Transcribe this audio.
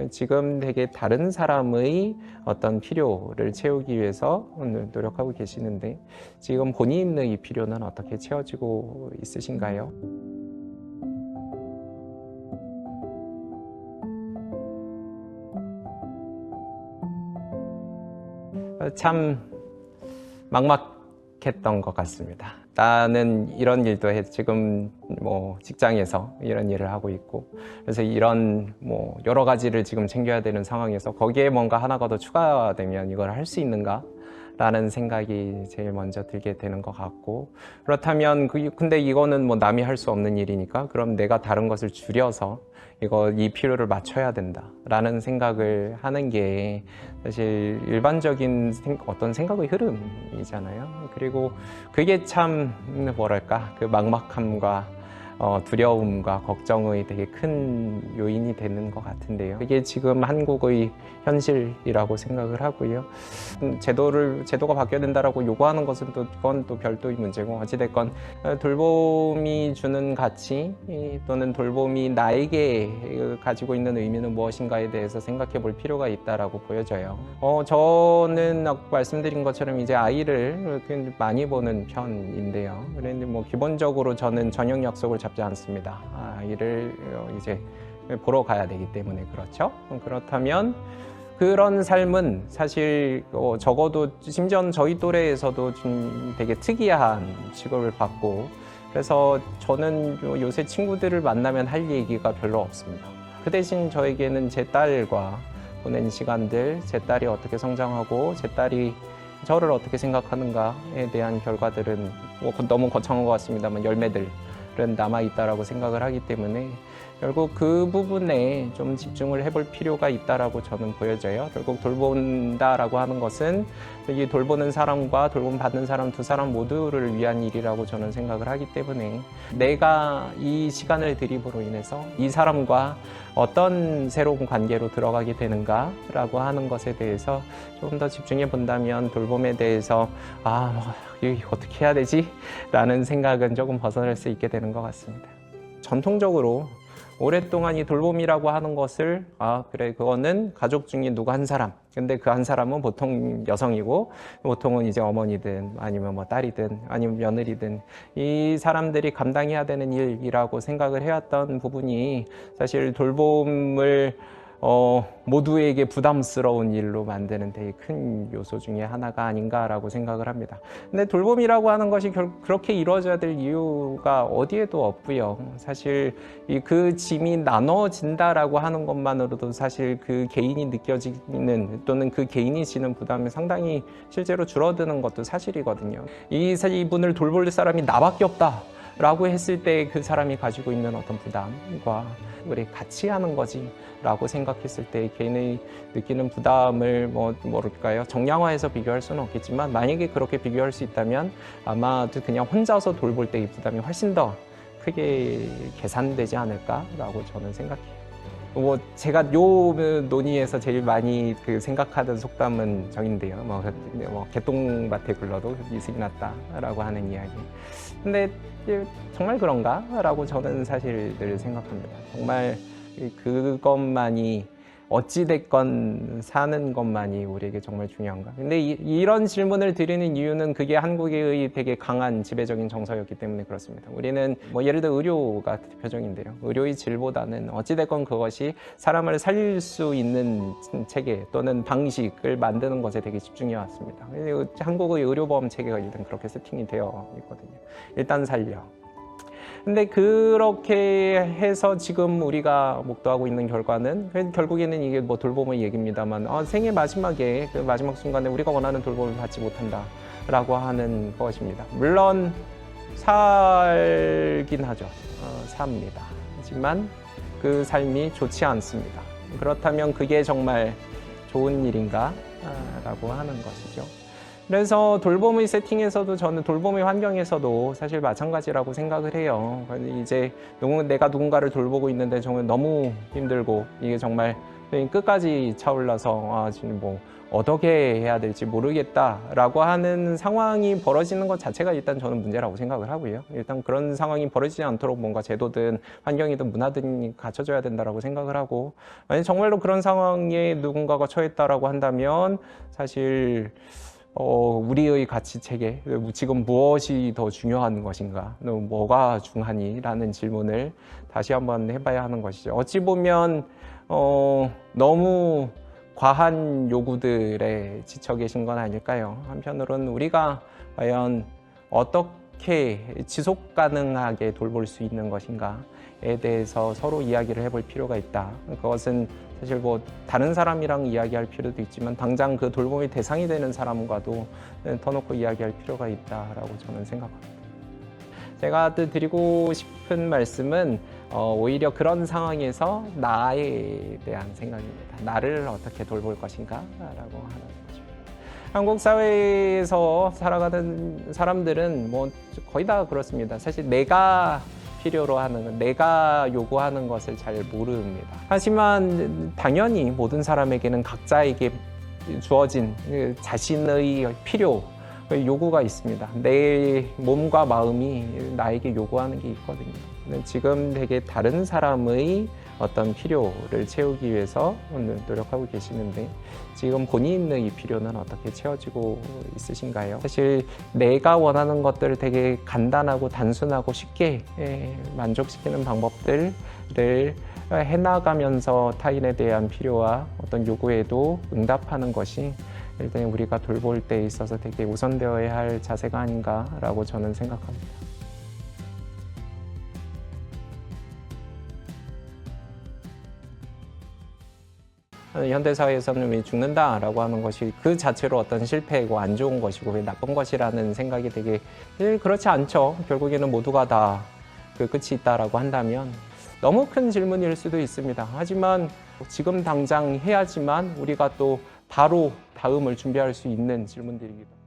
지금 되게 다른 사람의 어떤 필요를 채우기 위해서 노력하고 계시는데 지금 본인의 필요는 어떻게 채워지고 있으신가요? 참 막막했던 것 같습니다. 나는 이런 일도 해, 지금 뭐 직장에서 이런 일을 하고 있고, 그래서 이런 뭐 여러 가지를 지금 챙겨야 되는 상황에서 거기에 뭔가 하나가 더 추가되면 이걸 할 수 있는가? 라는 생각이 제일 먼저 들게 되는 것 같고, 그렇다면 근데 이거는 뭐 남이 할 수 없는 일이니까 그럼 내가 다른 것을 줄여서 이 필요를 맞춰야 된다라는 생각을 하는 게 사실 일반적인 어떤 생각의 흐름이잖아요. 그리고 그게 참 뭐랄까 그 막막함과 두려움과 걱정의 되게 큰 요인이 되는 것 같은데요. 이게 지금 한국의 현실이라고 생각을 하고요. 제도가 바뀌어야 된다라고 요구하는 것은 그건 또 별도의 문제고, 어찌됐건 돌봄이 주는 가치 또는 돌봄이 나에게 가지고 있는 의미는 무엇인가에 대해서 생각해 볼 필요가 있다라고 보여져요. 저는 아까 말씀드린 것처럼 이제 아이를 많이 보는 편인데요. 그런데 뭐 기본적으로 저는 저녁 약속을 잡지 않습니다. 아이를 이제 보러 가야 되기 때문에 그렇죠. 그렇다면 그런 삶은 사실 적어도 심지어 저희 또래에서도 좀 되게 특이한 취급을 받고, 그래서 저는 요새 친구들을 만나면 할 얘기가 별로 없습니다. 그 대신 저에게는 제 딸과 보낸 시간들, 제 딸이 어떻게 성장하고 제 딸이 저를 어떻게 생각하는가에 대한 결과들은 너무 거창한 것 같습니다만 열매들은 남아있다라고 생각을 하기 때문에 결국 그 부분에 좀 집중을 해볼 필요가 있다라고 저는 보여져요. 결국 돌본다라고 하는 것은 이 돌보는 사람과 돌봄받는 사람 두 사람 모두를 위한 일이라고 저는 생각을 하기 때문에 내가 이 시간을 들임으로 인해서 이 사람과 어떤 새로운 관계로 들어가게 되는가라고 하는 것에 대해서 조금 더 집중해 본다면 돌봄에 대해서 이거 어떻게 해야 되지? 라는 생각은 조금 벗어날 수 있게 되는 것 같습니다. 전통적으로 오랫동안 이 돌봄이라고 하는 것을 그래 그거는 가족 중에 누구 한 사람, 근데 그 한 사람은 보통 여성이고 보통은 이제 어머니든 아니면 뭐 딸이든 아니면 며느리든 이 사람들이 감당해야 되는 일이라고 생각을 해왔던 부분이 사실 돌봄을 모두에게 부담스러운 일로 만드는 되게 큰 요소 중에 하나가 아닌가라고 생각을 합니다. 근데 돌봄이라고 하는 것이 그렇게 이루어져야 될 이유가 어디에도 없고요. 사실 그 짐이 나눠진다라고 하는 것만으로도 사실 그 개인이 느껴지는 또는 그 개인이 지는 부담이 상당히 실제로 줄어드는 것도 사실이거든요. 이분을 돌볼 사람이 나밖에 없다. 라고 했을 때 그 사람이 가지고 있는 어떤 부담과 우리 같이 하는 거지 라고 생각했을 때 개인이 느끼는 부담을 뭐랄까요 정량화해서 비교할 수는 없겠지만 만약에 그렇게 비교할 수 있다면 아마도 그냥 혼자서 돌볼 때 이 부담이 훨씬 더 크게 계산되지 않을까라고 저는 생각해요. 제가 요 논의에서 제일 많이 생각하던 속담은 저인데요. 개똥밭에 굴러도 이슬이 났다라고 하는 이야기. 근데 정말 그런가? 라고 저는 사실 늘 생각합니다. 정말 그것만이 어찌됐건 사는 것만이 우리에게 정말 중요한가? 근데 이런 질문을 드리는 이유는 그게 한국의 되게 강한 지배적인 정서였기 때문에 그렇습니다. 우리는 예를 들어 의료가 대표적인데요. 의료의 질보다는 어찌됐건 그것이 사람을 살릴 수 있는 체계 또는 방식을 만드는 것에 되게 집중해 왔습니다. 한국의 의료보험 체계가 일단 그렇게 세팅이 되어 있거든요. 일단 살려. 근데 그렇게 해서 지금 우리가 목도하고 있는 결과는 결국에는 이게 돌봄의 얘기입니다만 생애 마지막에 그 마지막 순간에 우리가 원하는 돌봄을 받지 못한다라고 하는 것입니다. 물론 살긴 하죠. 삽니다. 하지만 그 삶이 좋지 않습니다. 그렇다면 그게 정말 좋은 일인가? 라고 하는 것이죠. 그래서 돌봄의 세팅에서도 저는 돌봄의 환경에서도 사실 마찬가지라고 생각을 해요. 이제 내가 누군가를 돌보고 있는데 정말 너무 힘들고 이게 정말 끝까지 차올라서 지금 뭐 어떻게 해야 될지 모르겠다라고 하는 상황이 벌어지는 것 자체가 일단 저는 문제라고 생각을 하고요. 일단 그런 상황이 벌어지지 않도록 뭔가 제도든 환경이든 문화든 갖춰져야 된다라고 생각을 하고, 만약 정말로 그런 상황에 누군가가 처했다라고 한다면 사실 우리의 가치 체계, 지금 무엇이 더 중요한 것인가, 뭐가 중하니라는 질문을 다시 한번 해봐야 하는 것이죠. 어찌 보면 너무 과한 요구들에 지쳐 계신 건 아닐까요? 한편으로는 우리가 과연 어떻게 지속 가능하게 돌볼 수 있는 것인가에 대해서 서로 이야기를 해볼 필요가 있다. 그것은 사실 뭐 다른 사람이랑 이야기할 필요도 있지만 당장 그 돌봄의 대상이 되는 사람과도 터놓고 이야기할 필요가 있다라고 저는 생각합니다. 제가 드리고 싶은 말씀은 오히려 그런 상황에서 나에 대한 생각입니다. 나를 어떻게 돌볼 것인가 라고 하는 거죠. 한국 사회에서 살아가는 사람들은 뭐 거의 다 그렇습니다. 사실 내가 필요로 하는, 내가 요구하는 것을 잘 모릅니다. 하지만 당연히 모든 사람에게는 각자에게 주어진 자신의 필요, 요구가 있습니다. 내 몸과 마음이 나에게 요구하는 게 있거든요. 지금 되게 다른 사람의 어떤 필요를 채우기 위해서 노력하고 계시는데, 지금 본인의 필요는 어떻게 채워지고 있으신가요? 사실 내가 원하는 것들을 되게 간단하고 단순하고 쉽게 만족시키는 방법들을 해나가면서 타인에 대한 필요와 어떤 요구에도 응답하는 것이 일단 우리가 돌볼 때 있어서 되게 우선되어야 할 자세가 아닌가라고 저는 생각합니다. 현대사회에서는 죽는다라고 하는 것이 그 자체로 어떤 실패고 안 좋은 것이고 나쁜 것이라는 생각이 되게 그렇지 않죠. 결국에는 모두가 다 그 끝이 있다라고 한다면 너무 큰 질문일 수도 있습니다. 하지만 지금 당장 해야지만 우리가 또 바로 다음을 준비할 수 있는 질문들이기도 합니다.